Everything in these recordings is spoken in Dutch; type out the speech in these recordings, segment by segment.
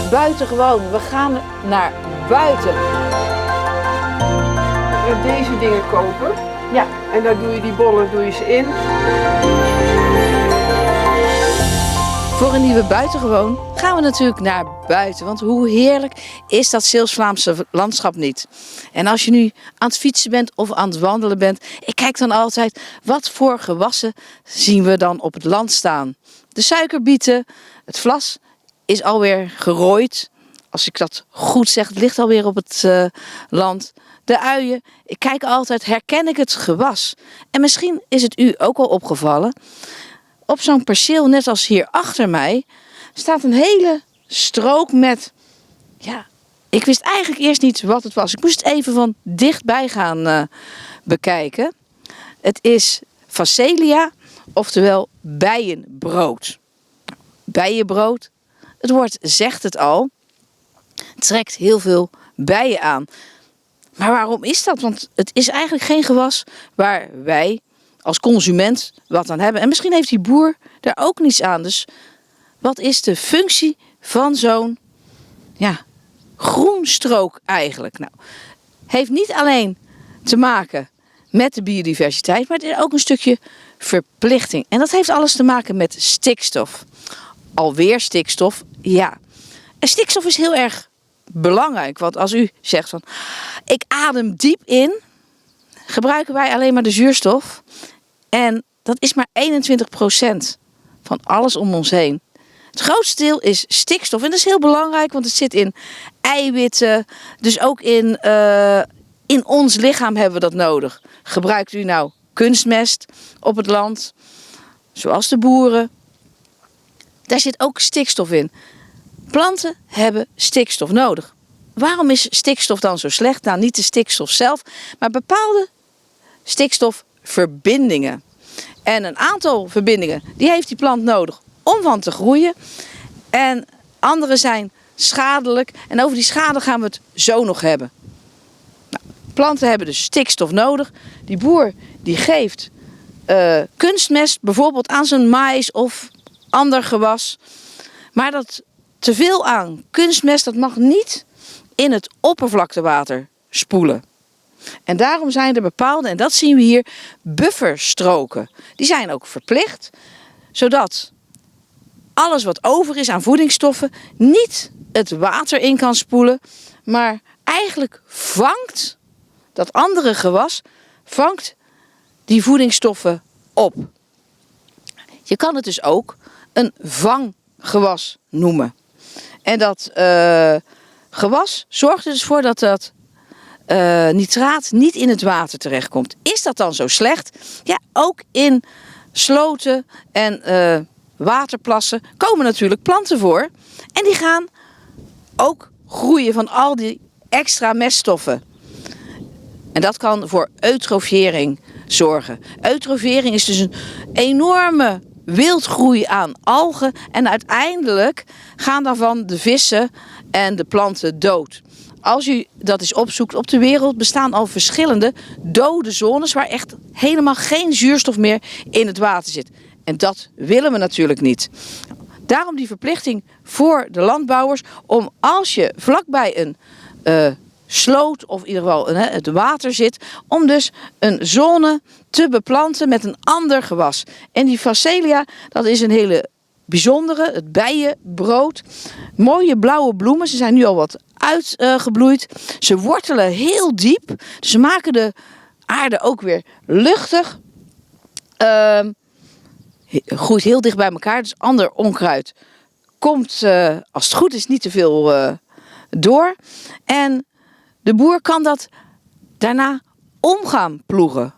buitengewoon. We gaan naar buiten. Deze dingen kopen. Ja. En daar doe je die bollen in. Voor een nieuwe buitengewoon gaan we natuurlijk naar buiten. Want hoe heerlijk is dat Zeeuws-Vlaamse landschap niet. En als je nu aan het fietsen bent of aan het wandelen bent. Ik kijk dan altijd, wat voor gewassen zien we dan op het land staan. De suikerbieten, het vlas is alweer gerooid. Als ik dat goed zeg, het ligt alweer op het land. De uien, ik kijk altijd, herken ik het gewas? En misschien is het u ook al opgevallen. Op zo'n perceel, net als hier achter mij, staat een hele strook met... Ja, ik wist eigenlijk eerst niet wat het was. Ik moest het even van dichtbij gaan bekijken. Het is Phacelia, oftewel bijenbrood. Bijenbrood, het woord zegt het al, trekt heel veel bijen aan. Maar waarom is dat? Want het is eigenlijk geen gewas waar wij als consument wat aan hebben. En misschien heeft die boer daar ook niets aan. Dus wat is de functie van zo'n groenstrook eigenlijk? Nou, heeft niet alleen te maken met de biodiversiteit, maar het is ook een stukje verplichting. En dat heeft alles te maken met stikstof. Alweer stikstof, ja. En stikstof is heel erg belangrijk. Want als u zegt van, ik adem diep in, gebruiken wij alleen maar de zuurstof. En dat is maar 21% van alles om ons heen. Het grootste deel is stikstof. En dat is heel belangrijk, want het zit in eiwitten. Dus ook in ons lichaam hebben we dat nodig. Gebruikt u nou kunstmest op het land, zoals de boeren? Daar zit ook stikstof in. Planten hebben stikstof nodig. Waarom is stikstof dan zo slecht? Nou, niet de stikstof zelf, maar bepaalde stikstofverbindingen. En een aantal verbindingen, die heeft die plant nodig om van te groeien. En andere zijn schadelijk. En over die schade gaan we het zo nog hebben. Nou, planten hebben dus stikstof nodig. Die boer die geeft kunstmest bijvoorbeeld aan zijn maïs of ander gewas. Maar dat teveel aan kunstmest, dat mag niet in het oppervlaktewater spoelen. En daarom zijn er bepaalde, en dat zien we hier, bufferstroken. Die zijn ook verplicht, zodat alles wat over is aan voedingsstoffen niet het water in kan spoelen, maar eigenlijk vangt dat andere gewas, vangt die voedingsstoffen op. Je kan het dus ook een vanggewas noemen. En dat gewas zorgt er dus voor dat dat nitraat niet in het water terechtkomt. Is dat dan zo slecht? Ja, ook in sloten en waterplassen komen natuurlijk planten voor. En die gaan ook groeien van al die extra meststoffen. En dat kan voor eutrofiëring zorgen. Eutrofiëring is dus een enorme wildgroei aan algen. En uiteindelijk gaan daarvan de vissen en de planten dood. Als u dat eens opzoekt, op de wereld bestaan al verschillende dode zones waar echt helemaal geen zuurstof meer in het water zit. En dat willen we natuurlijk niet. Daarom die verplichting voor de landbouwers om als je vlakbij een sloot of in ieder geval het water zit, om dus een zone te beplanten met een ander gewas. En die Phacelia, dat is een hele bijzondere, het bijenbrood. Mooie blauwe bloemen, ze zijn nu al wat uitgebloeid. Ze wortelen heel diep, dus ze maken de aarde ook weer luchtig. Groeit heel dicht bij elkaar, dus ander onkruid komt, als het goed is, niet te veel door. En de boer kan dat daarna om gaan ploegen.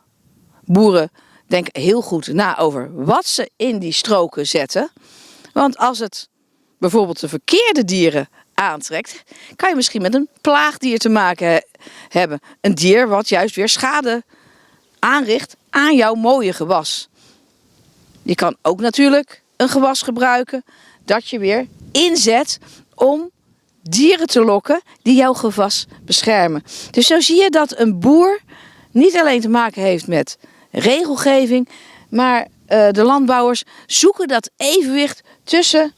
Boeren denken heel goed na over wat ze in die stroken zetten. Want als het bijvoorbeeld de verkeerde dieren aantrekt, kan je misschien met een plaagdier te maken hebben. Een dier wat juist weer schade aanricht aan jouw mooie gewas. Je kan ook natuurlijk een gewas gebruiken dat je weer inzet om dieren te lokken die jouw gewas beschermen. Dus zo zie je dat een boer niet alleen te maken heeft met regelgeving, maar de landbouwers zoeken dat evenwicht tussen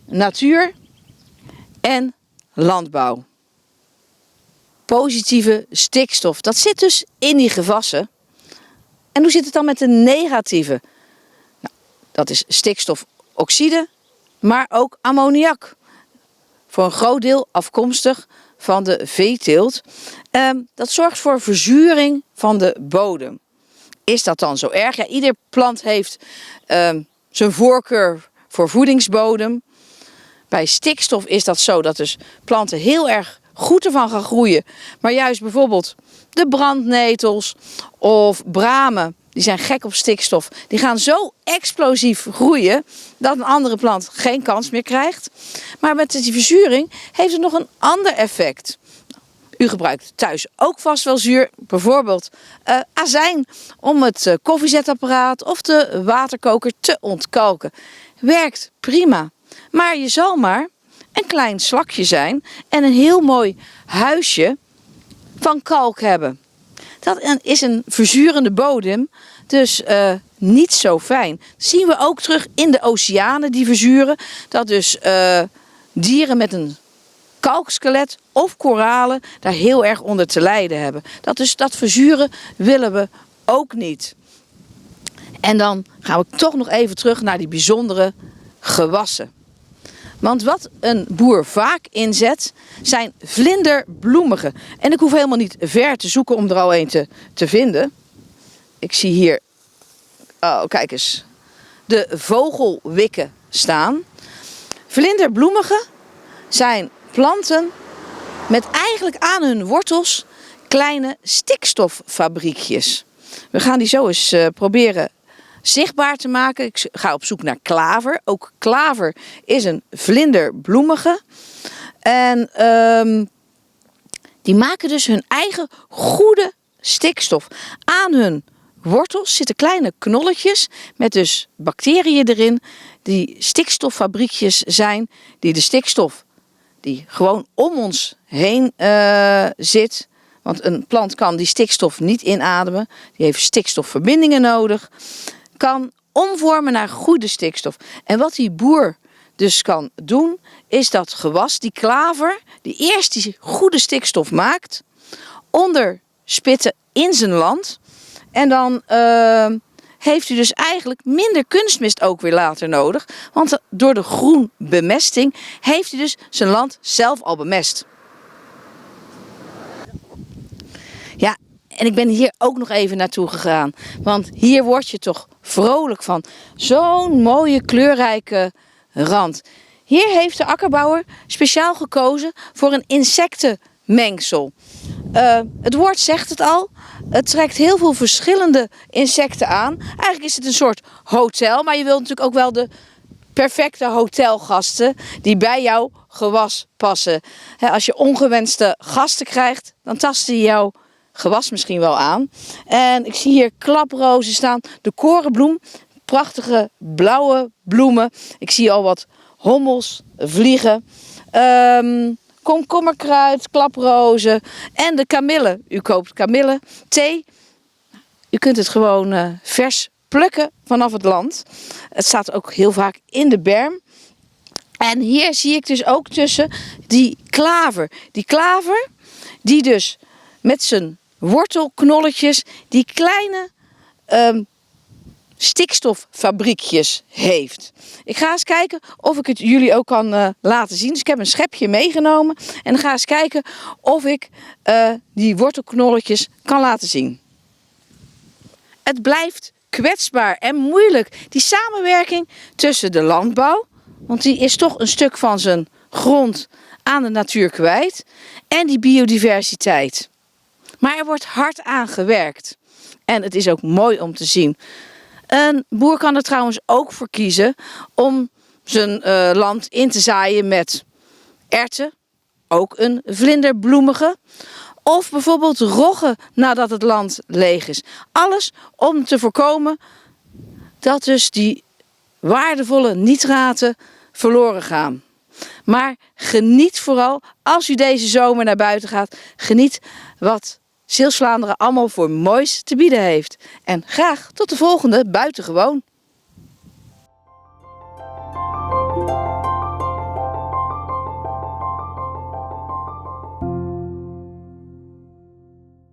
natuur en landbouw. Positieve stikstof, dat zit dus in die gewassen. En hoe zit het dan met de negatieve? Nou, dat is stikstofoxide, maar ook ammoniak. Voor een groot deel afkomstig van de veeteelt. Dat zorgt voor verzuring van de bodem. Is dat dan zo erg? Ja, ieder plant heeft zijn voorkeur voor voedingsbodem. Bij stikstof is dat zo dat dus planten heel erg goed ervan gaan groeien. Maar juist bijvoorbeeld de brandnetels of bramen, die zijn gek op stikstof. Die gaan zo explosief groeien dat een andere plant geen kans meer krijgt. Maar met die verzuring heeft het nog een ander effect. U gebruikt thuis ook vast wel zuur, bijvoorbeeld azijn om het koffiezetapparaat of de waterkoker te ontkalken. Werkt prima, maar je zal maar een klein slakje zijn en een heel mooi huisje van kalk hebben. Dat is een verzurende bodem, dus niet zo fijn. Dat zien we ook terug in de oceanen die verzuren, dat dus dieren met een kalkskelet of koralen daar heel erg onder te lijden hebben. Dat verzuren willen we ook niet. En dan gaan we toch nog even terug naar die bijzondere gewassen. Want wat een boer vaak inzet, zijn vlinderbloemigen. En ik hoef helemaal niet ver te zoeken om er al een te vinden. Ik zie hier, oh kijk eens, de vogelwikken staan. Vlinderbloemigen zijn planten met eigenlijk aan hun wortels kleine stikstoffabriekjes. We gaan die zo eens proberen zichtbaar te maken. Ik ga op zoek naar klaver. Ook klaver is een vlinderbloemige. En die maken dus hun eigen goede stikstof. Aan hun wortels zitten kleine knolletjes met dus bacteriën erin. Die stikstoffabriekjes zijn die de stikstof die gewoon om ons heen zit. Want een plant kan die stikstof niet inademen. Die heeft stikstofverbindingen nodig. Kan omvormen naar goede stikstof. En wat die boer dus kan doen, is dat gewas, die klaver, die eerst die goede stikstof maakt, onderspitten in zijn land. En dan heeft u dus eigenlijk minder kunstmest ook weer later nodig. Want door de groenbemesting heeft u dus zijn land zelf al bemest. Ja, en ik ben hier ook nog even naartoe gegaan. Want hier word je toch vrolijk van. Zo'n mooie kleurrijke rand. Hier heeft de akkerbouwer speciaal gekozen voor een insectenmengsel. Het woord zegt het al. Het trekt heel veel verschillende insecten aan. Eigenlijk is het een soort hotel. Maar je wilt natuurlijk ook wel de perfecte hotelgasten die bij jouw gewas passen. Als je ongewenste gasten krijgt, dan tasten die jouw gewas misschien wel aan. En ik zie hier klaprozen staan. De korenbloem. Prachtige blauwe bloemen. Ik zie al wat hommels vliegen. Komkommerkruid, klaprozen en de kamille. U koopt kamille, thee. U kunt het gewoon vers plukken vanaf het land. Het staat ook heel vaak in de berm. En hier zie ik dus ook tussen die klaver. Die klaver die dus met zijn wortelknolletjes die kleine stikstoffabriekjes heeft. Ik ga eens kijken of ik het jullie ook kan laten zien. Dus ik heb een schepje meegenomen en ga eens kijken of ik die wortelknolletjes kan laten zien. Het blijft kwetsbaar en moeilijk. Die samenwerking tussen de landbouw, want die is toch een stuk van zijn grond aan de natuur kwijt, en die biodiversiteit. Maar er wordt hard aan gewerkt. En het is ook mooi om te zien. Een boer kan er trouwens ook voor kiezen om zijn land in te zaaien met erwten, ook een vlinderbloemige. Of bijvoorbeeld roggen nadat het land leeg is. Alles om te voorkomen dat dus die waardevolle nitraten verloren gaan. Maar geniet vooral, als u deze zomer naar buiten gaat, geniet wat Zeeuws-Vlaanderen allemaal voor moois te bieden heeft. En graag tot de volgende Buitengewoon.